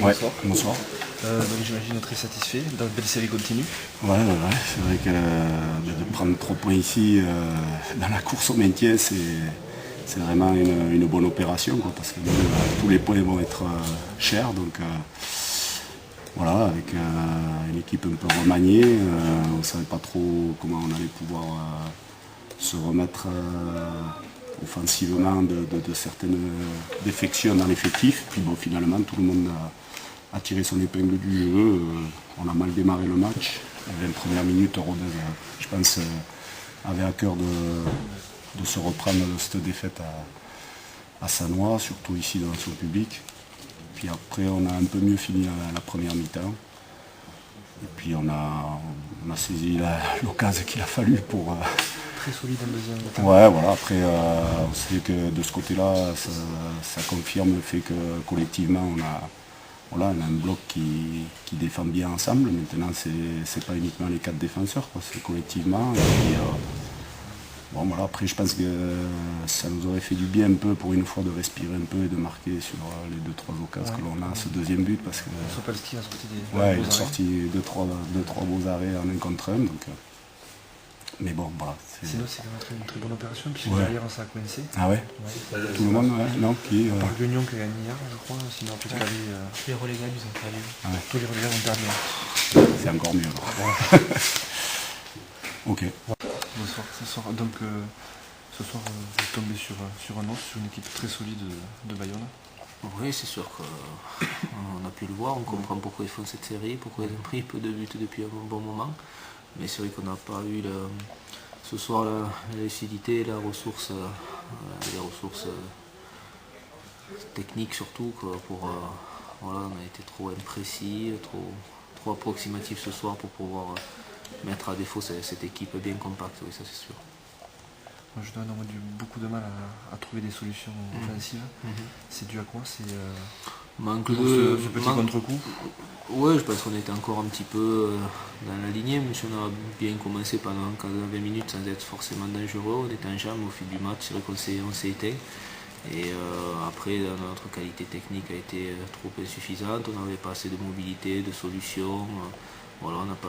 Ouais, Bonsoir. bonsoir. Donc j'imagine très satisfait. La belle série continue. Ouais, c'est vrai que de prendre 3 points ici dans la course au maintien, c'est vraiment une bonne opération, quoi, parce que tous les points vont être chers. Donc voilà, avec une équipe un peu remaniée, on ne savait pas trop comment on allait pouvoir se remettre offensivement de certaines défections dans l'effectif. Puis bon, finalement, tout le monde a tiré son épingle du jeu. On a mal démarré le match. Les 20 premières minutes, Rodez, je pense, avait à cœur de se reprendre de cette défaite à Sannois, surtout ici dans son public. Puis après, on a un peu mieux fini la première mi-temps. Et puis on a saisi l'occasion qu'il a fallu pour... Très solide en deuxième mi-temps. Ouais, voilà. Après, on sait que de ce côté-là, ça confirme le fait que collectivement, on a un bloc qui défend bien ensemble. Maintenant, c'est pas uniquement les 4 défenseurs, quoi, c'est collectivement. Et puis, bon, voilà, après, je pense que ça nous aurait fait du bien un peu pour une fois de respirer un peu et de marquer sur les 2-3 occasions que l'on a, ce deuxième but. Parce que, Sopalski a sorti des ouais, beaux il a arrêts. sorti 2-3 beaux arrêts en 1 contre 1. Donc, mais bon, voilà. Sinon c'est quand même une très bonne opération, puisque Ouais. derrière ça a coincé. Ah ouais, Ouais. tout le monde, ouais, non, qui Par Guignon qui a gagné hier, je crois, sinon plus qu'à lui, Les relégables, ils ont perdu. tous les relégables ont perdu. c'est encore mieux. Alors. Ok. Bonsoir. Donc ce soir vous tombez sur un os, sur une équipe très solide de Bayonne. Oui, c'est sûr qu'on a pu le voir, on comprend pourquoi ils font cette série, pourquoi ils ont pris peu de buts depuis un bon moment. Mais c'est vrai qu'on n'a pas eu ce soir la lucidité, les ressources techniques surtout, voilà, on a été trop imprécis, trop approximatif ce soir pour pouvoir mettre à défaut cette équipe bien compacte, oui, ça c'est sûr. Moi, je dois avoir beaucoup de mal à trouver des solutions offensives. C'est dû à quoi? C'est Manque ce petit contre-coup. Oui, je pense qu'on était encore un petit peu dans la lignée, même si on a bien commencé pendant 20 minutes sans être forcément dangereux. On était en jambes au fil du match, c'est vrai qu'on s'est éteint. Et après, notre qualité technique a été trop insuffisante, on n'avait pas assez de mobilité, de solutions. Voilà, on n'a pas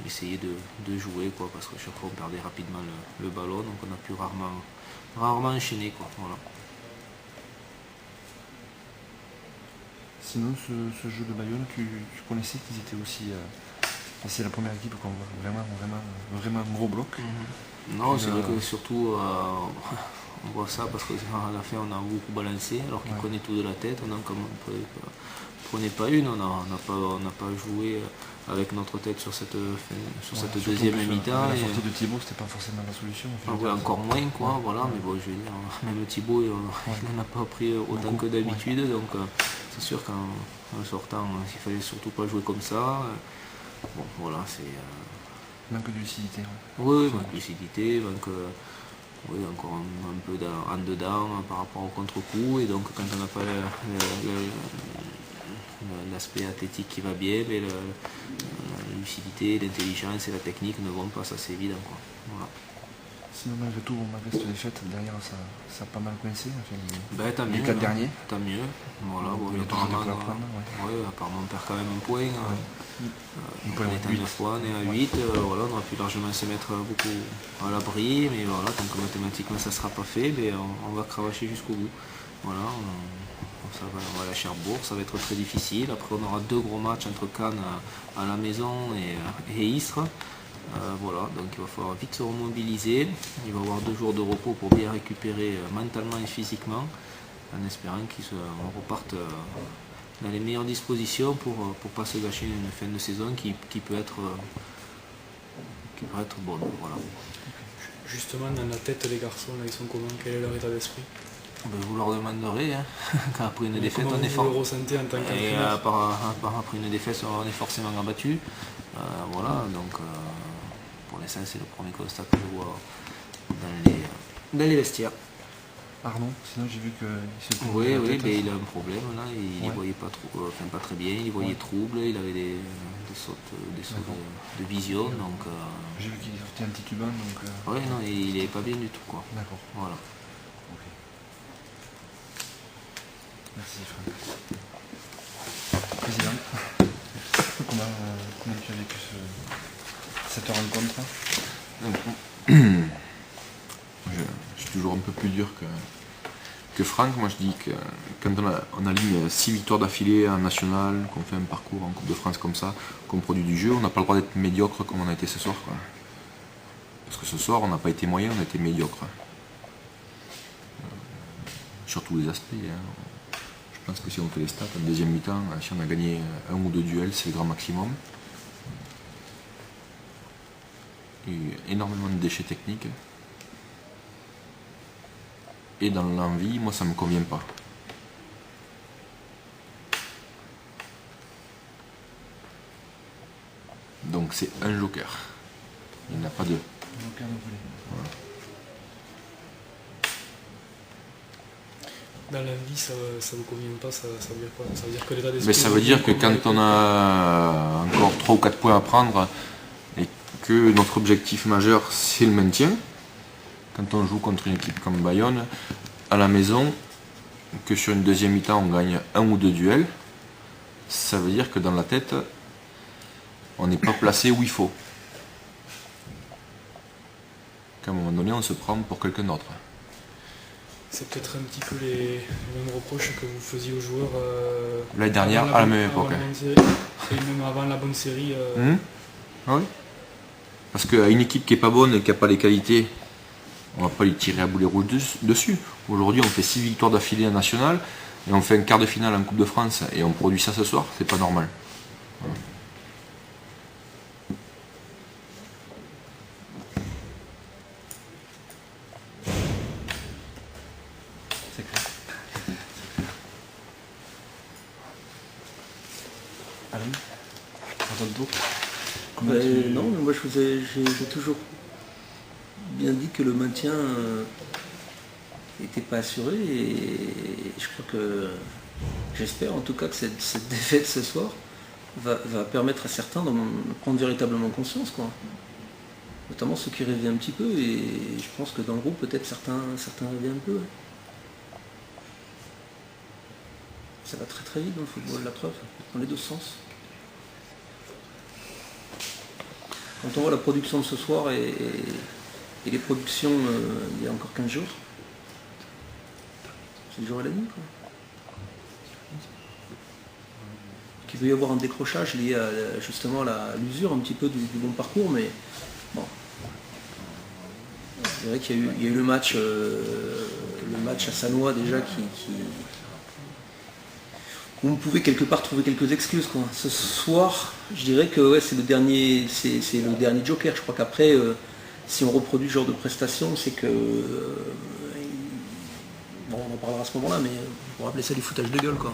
essayé de jouer, quoi, parce que chaque fois on perdait rapidement le ballon, donc on a pu rarement enchaîner, quoi, voilà. Sinon, ce jeu de Bayonne, tu connaissais qu'ils étaient aussi... c'est la première équipe qu'on voit vraiment un gros bloc. Non, c'est vrai que surtout, on voit ça parce qu'à la fin on a beaucoup balancé, alors qu'il connaît tout de la tête, on en prenait pas une, on n'a pas joué avec notre tête sur cette deuxième mi-temps. La sortie de Thibaut, c'était pas forcément la solution. Encore moins, quoi, voilà, mais bon, je veux dire, même Thibaut, il n'en a pas pris autant que d'habitude, donc c'est sûr qu'en sortant, il fallait surtout pas jouer comme ça. Bon, voilà, c'est... Manque de lucidité. Oui, manque de lucidité, oui, encore un peu en dedans par rapport au contre-coup, et donc quand on n'a pas l'aspect athlétique qui va bien, mais la lucidité, l'intelligence et la technique ne vont pas, ça c'est évident, quoi. Voilà. Sinon, malgré tout, malgré cette défaite, derrière ça a pas mal coincé. Tant les mieux, 4 derniers. Tant mieux. Voilà, bon, il y a toujours de quoi apprendre. Apparemment on perd quand même un point. On est à 9 points, on est à 8. Voilà, on aurait pu largement se mettre beaucoup à l'abri, mais voilà, tant que mathématiquement ça ne sera pas fait, mais on va cravacher jusqu'au bout. Voilà, on va aller à Cherbourg, ça va être très difficile. Après on aura 2 gros matchs entre Cannes à la maison et Istres. Voilà, donc il va falloir vite se remobiliser. Il va y avoir 2 jours de repos pour bien récupérer mentalement et physiquement, en espérant qu'ils repartent dans les meilleures dispositions pour ne pas se gâcher une fin de saison qui peut être bonne. Voilà. Justement, dans la tête, les garçons, là, ils sont comment? Quel est leur état d'esprit? Vous leur demanderez, hein, quand après une défaite, on est fort. fort. Comment vous le ressentez en tant Et qu'entraîneur? après une défaite, on est forcément abattu. Voilà, donc pour l'instant, c'est le premier constat que je vois dans les vestiaires. Arnaud, sinon j'ai vu qu'il se Oui, mais il a un problème là, il ne voyait pas trop, pas très bien, il voyait trouble, il avait des sautes de vision, donc... J'ai vu qu'il sortait un titubant, donc... Oui, non, il n'est pas bien du tout, quoi. D'accord. Voilà. Ok. Merci Franck. comment tu as vécu cette rencontre? Je suis toujours un peu plus dur que Franck. Moi je dis que quand on aligne 6 victoires d'affilée en national, qu'on fait un parcours en Coupe de France comme ça, qu'on produit du jeu, on n'a pas le droit d'être médiocre comme on a été ce soir, quoi. Parce que ce soir on n'a pas été moyen, on a été médiocre. Sur tous les aspects. Je pense que si on fait les stats, en deuxième mi-temps, si on a gagné 1 ou 2 duels, c'est le grand maximum. Il y a eu énormément de déchets techniques. Et dans l'envie, moi ça me convient pas. Donc c'est un joker. Il n'y en a pas deux. Voilà. Dans la vie, ça vous convient pas, ça veut dire quoi? Ça veut dire que l'état d'esprit... Mais ça veut dire que quand on a encore 3 ou 4 points à prendre et que notre objectif majeur c'est le maintien, quand on joue contre une équipe comme Bayonne, à la maison, que sur une deuxième mi-temps on gagne 1 ou 2 duels, ça veut dire que dans la tête, on n'est pas placé où il faut. Qu'à un moment donné, on se prend pour quelqu'un d'autre. C'est peut-être un petit peu les mêmes reproches que vous faisiez aux joueurs l'année dernière, à la même époque. Et même avant la bonne série. Ah oui. Parce qu'à une équipe qui n'est pas bonne et qui n'a pas les qualités, on ne va pas lui tirer à boulet rouge dessus. Aujourd'hui, on fait 6 victoires d'affilée en national et on fait un quart de finale en Coupe de France et on produit ça ce soir, c'est pas normal. Voilà. C'est clair. Alain, à ton tour. Non, mais moi j'ai toujours bien dit que le maintien n'était pas assuré et je crois que, j'espère en tout cas que cette défaite ce soir va permettre à certains de prendre véritablement conscience, quoi. Notamment ceux qui rêvaient un petit peu, et je pense que dans le groupe peut-être certains rêvaient un peu. Ouais. Ça va très très vite dans le football, la preuve, dans les deux sens. Quand on voit la production de ce soir et les productions il y a encore 15 jours, c'est le jour et la nuit, quoi. Il peut y avoir un décrochage lié à justement à l'usure un petit peu du bon parcours, mais bon. C'est vrai qu'il y a eu le match à Sannois déjà où on pouvait quelque part trouver quelques excuses, quoi. Ce soir, je dirais que ouais, c'est le dernier joker. Je crois qu'après, si on reproduit ce genre de prestation, c'est que bon, on en parlera à ce moment-là, mais on pourra appeler ça du foutage de gueule, quoi.